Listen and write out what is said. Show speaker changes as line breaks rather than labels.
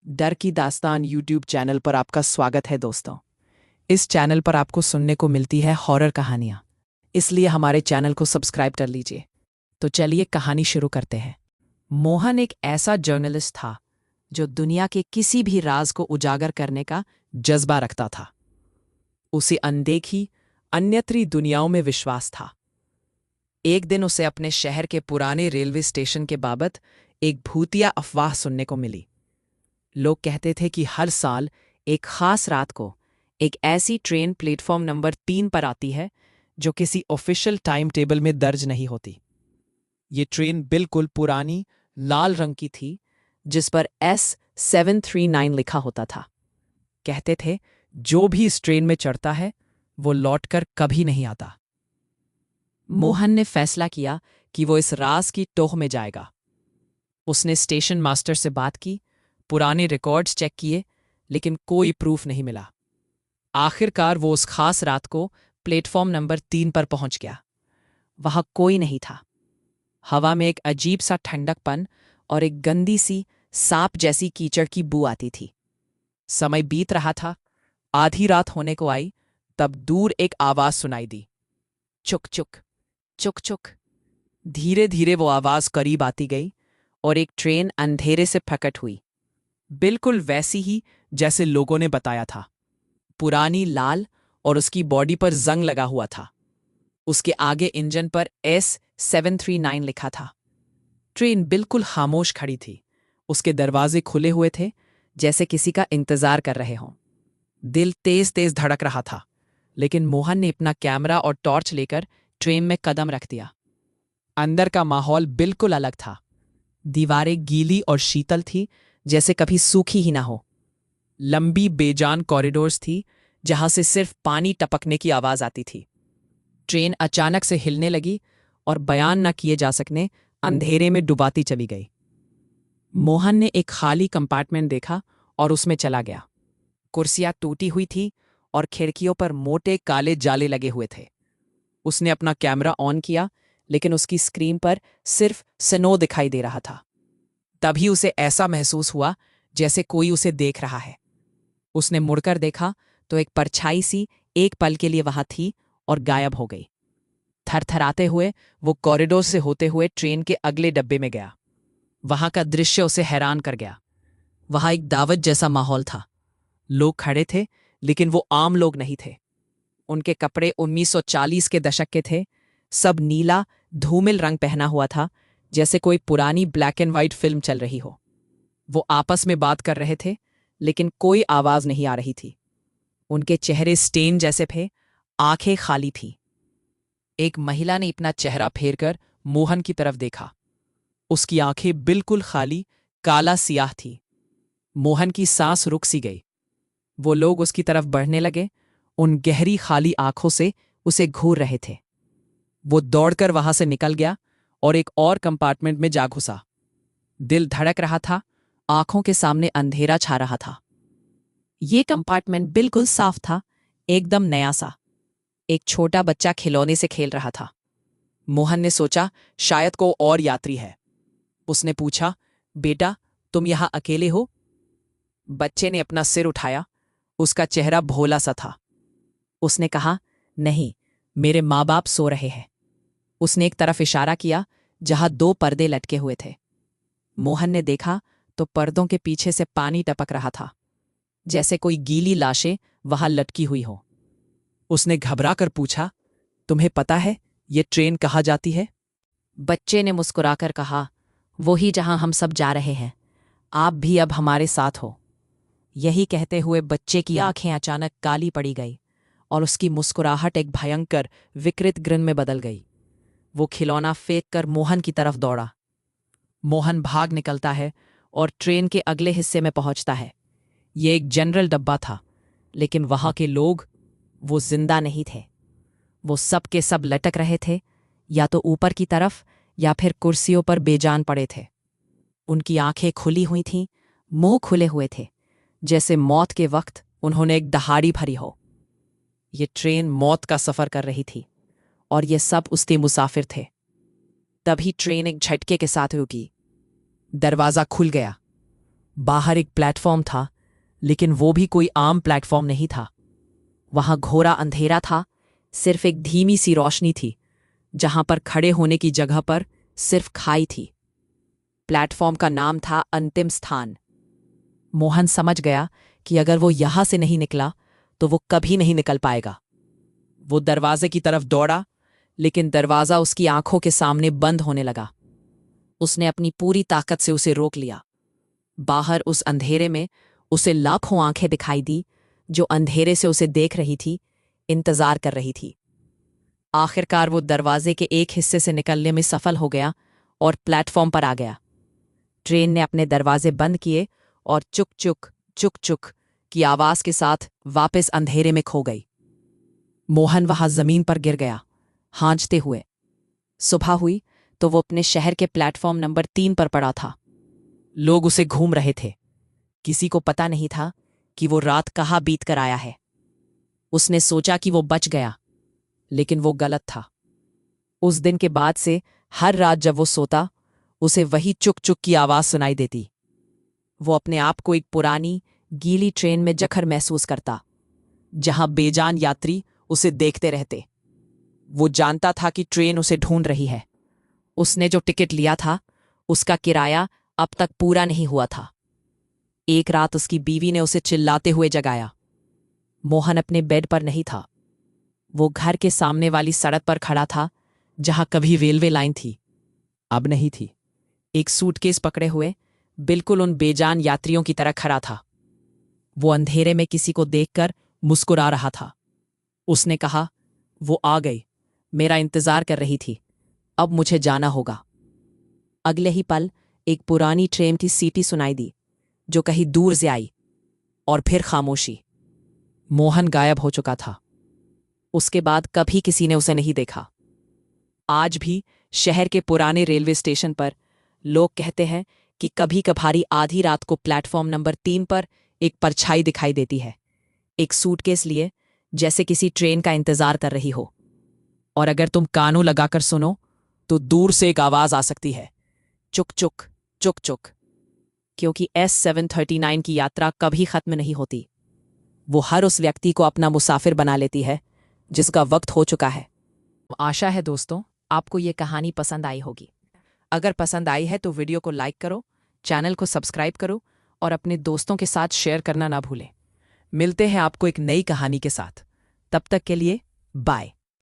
डर की दास्तान यूट्यूब चैनल पर आपका स्वागत है दोस्तों। इस चैनल पर आपको सुनने को मिलती है हॉरर कहानियां, इसलिए हमारे चैनल को सब्सक्राइब कर लीजिए। तो चलिए कहानी शुरू करते हैं। मोहन एक ऐसा जर्नलिस्ट था जो दुनिया के किसी भी राज को उजागर करने का जज्बा रखता था। उसे अनदेखी अन्यत्री दुनियाओं में विश्वास था। एक दिन उसे अपने शहर के पुराने रेलवे स्टेशन के बाबत एक भूतिया अफवाह सुनने को मिली। लोग कहते थे कि हर साल एक खास रात को एक ऐसी ट्रेन प्लेटफॉर्म नंबर 3 पर आती है जो किसी ऑफिशियल टाइम टेबल में दर्ज नहीं होती। ये ट्रेन बिल्कुल पुरानी लाल रंग की थी जिस पर S739 लिखा होता था। कहते थे जो भी इस ट्रेन में चढ़ता है वो लौटकर कभी नहीं आता। मोहन ने फैसला किया कि वो इस राज की टोह में जाएगा। उसने स्टेशन मास्टर से बात की, पुराने रिकॉर्ड्स चेक किए, लेकिन कोई प्रूफ नहीं मिला। आखिरकार वो उस खास रात को प्लेटफॉर्म नंबर 3 पर पहुंच गया। वहां कोई नहीं था। हवा में एक अजीब सा ठंडकपन और एक गंदी सी सांप जैसी कीचड़ की बू आती थी। समय बीत रहा था। आधी रात होने को आई तब दूर एक आवाज सुनाई दी, चुक चुक चुक चुक। धीरे धीरे वो आवाज करीब आती गई और एक ट्रेन अंधेरे से प्रकट हुई, बिल्कुल वैसी ही जैसे लोगों ने बताया था। पुरानी लाल और उसकी बॉडी पर जंग लगा हुआ था। उसके आगे इंजन पर S739 लिखा था। ट्रेन बिल्कुल खामोश खड़ी थी। उसके दरवाजे खुले हुए थे जैसे किसी का इंतजार कर रहे हों। दिल तेज तेज धड़क रहा था, लेकिन मोहन ने अपना कैमरा और टॉर्च लेकर ट्रेन में कदम रख दिया। अंदर का माहौल बिल्कुल अलग था। दीवारें गीली और शीतल थी जैसे कभी सूखी ही ना हो। लंबी बेजान कॉरिडोर्स थी जहां से सिर्फ पानी टपकने की आवाज आती थी। ट्रेन अचानक से हिलने लगी और बयान न किए जा सकने अंधेरे में डुबाती चली गई। मोहन ने एक खाली कंपार्टमेंट देखा और उसमें चला गया। कुर्सियां टूटी हुई थी और खिड़कियों पर मोटे काले जाले लगे हुए थे। उसने अपना कैमरा ऑन किया, लेकिन उसकी स्क्रीन पर सिर्फ स्नो दिखाई दे रहा था। तभी उसे ऐसा महसूस हुआ जैसे कोई उसे देख रहा है। उसने मुड़कर देखा तो एक परछाई सी एक पल के लिए वहां थी और गायब हो गई। थरथराते हुए वो कॉरिडोर से होते हुए ट्रेन के अगले डब्बे में गया। वहां का दृश्य उसे हैरान कर गया। वहां एक दावत जैसा माहौल था। लोग खड़े थे, लेकिन वो आम लोग नहीं थे। उनके कपड़े 1940 के दशक के थे। सब नीला धूमिल रंग पहना हुआ था, जैसे कोई पुरानी ब्लैक एंड व्हाइट फिल्म चल रही हो। वो आपस में बात कर रहे थे, लेकिन कोई आवाज नहीं आ रही थी। उनके चेहरे स्टेन जैसे थे, आंखें खाली थीं। एक महिला ने अपना चेहरा फेरकर मोहन की तरफ देखा। उसकी आंखें बिल्कुल खाली काला सियाह थी। मोहन की सांस रुक सी गई। वो लोग उसकी तरफ बढ़ने लगे, उन गहरी खाली आंखों से उसे घूर रहे थे। वो दौड़कर वहां से निकल गया और एक और कंपार्टमेंट में जा घुसा। दिल धड़क रहा था, आंखों के सामने अंधेरा छा रहा था। ये कंपार्टमेंट बिल्कुल साफ था, एकदम नया सा। एक छोटा बच्चा खिलौने से खेल रहा था। मोहन ने सोचा शायद को और यात्री है। उसने पूछा, बेटा तुम यहां अकेले हो? बच्चे ने अपना सिर उठाया। उसका चेहरा भोला सा था। उसने कहा, नहीं, मेरे माँ बाप सो रहे हैं। उसने एक तरफ इशारा किया जहां 2 पर्दे लटके हुए थे। मोहन ने देखा तो पर्दों के पीछे से पानी टपक रहा था, जैसे कोई गीली लाशें वहां लटकी हुई हो। उसने घबरा कर पूछा, तुम्हें पता है ये ट्रेन कहाँ जाती है? बच्चे ने मुस्कुराकर कहा, वो ही जहां हम सब जा रहे हैं। आप भी अब हमारे साथ हो। यही कहते हुए बच्चे की आंखें अचानक काली पड़ी गई और उसकी मुस्कुराहट एक भयंकर विकृत ग्रिन में बदल गई। वो खिलौना फेंक कर मोहन की तरफ दौड़ा। मोहन भाग निकलता है और ट्रेन के अगले हिस्से में पहुंचता है। ये एक जनरल डब्बा था, लेकिन वहां के लोग वो जिंदा नहीं थे। वो सब के सब लटक रहे थे, या तो ऊपर की तरफ या फिर कुर्सियों पर बेजान पड़े थे। उनकी आंखें खुली हुई थीं, मुंह खुले हुए थे, जैसे मौत के वक्त उन्होंने एक दहाड़ी भरी हो। ये ट्रेन मौत का सफर कर रही थी और ये सब उसके मुसाफिर थे। तभी ट्रेन एक झटके के साथ रुकी। दरवाजा खुल गया बाहर एक प्लेटफॉर्म था, लेकिन वो भी कोई आम प्लेटफॉर्म नहीं था। वहां घोरा अंधेरा था, सिर्फ एक धीमी सी रोशनी थी, जहां पर खड़े होने की जगह पर सिर्फ खाई थी। प्लेटफॉर्म का नाम था अंतिम स्थान। मोहन समझ गया कि अगर वो यहां से नहीं निकला तो वो कभी नहीं निकल पाएगा। वो दरवाजे की तरफ दौड़ा, लेकिन दरवाजा उसकी आंखों के सामने बंद होने लगा। उसने अपनी पूरी ताकत से उसे रोक लिया। बाहर उस अंधेरे में उसे लाखों आंखें दिखाई दी, जो अंधेरे से उसे देख रही थी, इंतजार कर रही थी। आखिरकार वो दरवाजे के एक हिस्से से निकलने में सफल हो गया और प्लेटफॉर्म पर आ गया। ट्रेन ने अपने दरवाजे बंद किए और चुक चुक चुक चुक की आवाज के साथ वापस अंधेरे में खो गई। मोहन वहां जमीन पर गिर गया, हांचते हुए। सुबह हुई तो वो अपने शहर के प्लेटफॉर्म नंबर 3 पर पड़ा था। लोग उसे घूम रहे थे। किसी को पता नहीं था कि वो रात कहाँ बीत कर आया है। उसने सोचा कि वो बच गया, लेकिन वो गलत था। उस दिन के बाद से हर रात जब वो सोता, उसे वही चुक चुक की आवाज सुनाई देती। वो अपने आप को एक पुरानी गीली ट्रेन में जखर महसूस करता, जहां बेजान यात्री उसे देखते रहते। वो जानता था कि ट्रेन उसे ढूंढ रही है। उसने जो टिकट लिया था, उसका किराया अब तक पूरा नहीं हुआ था। एक रात उसकी बीवी ने उसे चिल्लाते हुए जगाया। मोहन अपने बेड पर नहीं था। वो घर के सामने वाली सड़क पर खड़ा था, जहां कभी रेलवे लाइन थी, अब नहीं थी। एक सूटकेस पकड़े हुए, बिल्कुल उन बेजान यात्रियों की तरह खड़ा था। वो अंधेरे में किसी को देखकर मुस्कुरा रहा था। उसने कहा, वो आ गई, मेरा इंतजार कर रही थी, अब मुझे जाना होगा। अगले ही पल एक पुरानी ट्रेन की सीटी सुनाई दी, जो कहीं दूर से आई, और फिर खामोशी। मोहन गायब हो चुका था। उसके बाद कभी किसी ने उसे नहीं देखा। आज भी शहर के पुराने रेलवे स्टेशन पर लोग कहते हैं कि कभी कभारी आधी रात को प्लेटफॉर्म नंबर 3 पर एक परछाई दिखाई देती है, एक सूटकेस लिए, जैसे किसी ट्रेन का इंतजार कर रही हो। और अगर तुम कानों लगाकर सुनो तो दूर से एक आवाज आ सकती है, चुक चुक चुक चुक। क्योंकि S739 की यात्रा कभी खत्म नहीं होती। वो हर उस व्यक्ति को अपना मुसाफिर बना लेती है जिसका वक्त हो चुका है। आशा है दोस्तों, आपको ये कहानी पसंद आई होगी। अगर पसंद आई है तो वीडियो को लाइक करो, चैनल को सब्सक्राइब करो और अपने दोस्तों के साथ शेयर करना ना भूलें। मिलते हैं आपको एक नई कहानी के साथ। तब तक के लिए बाय।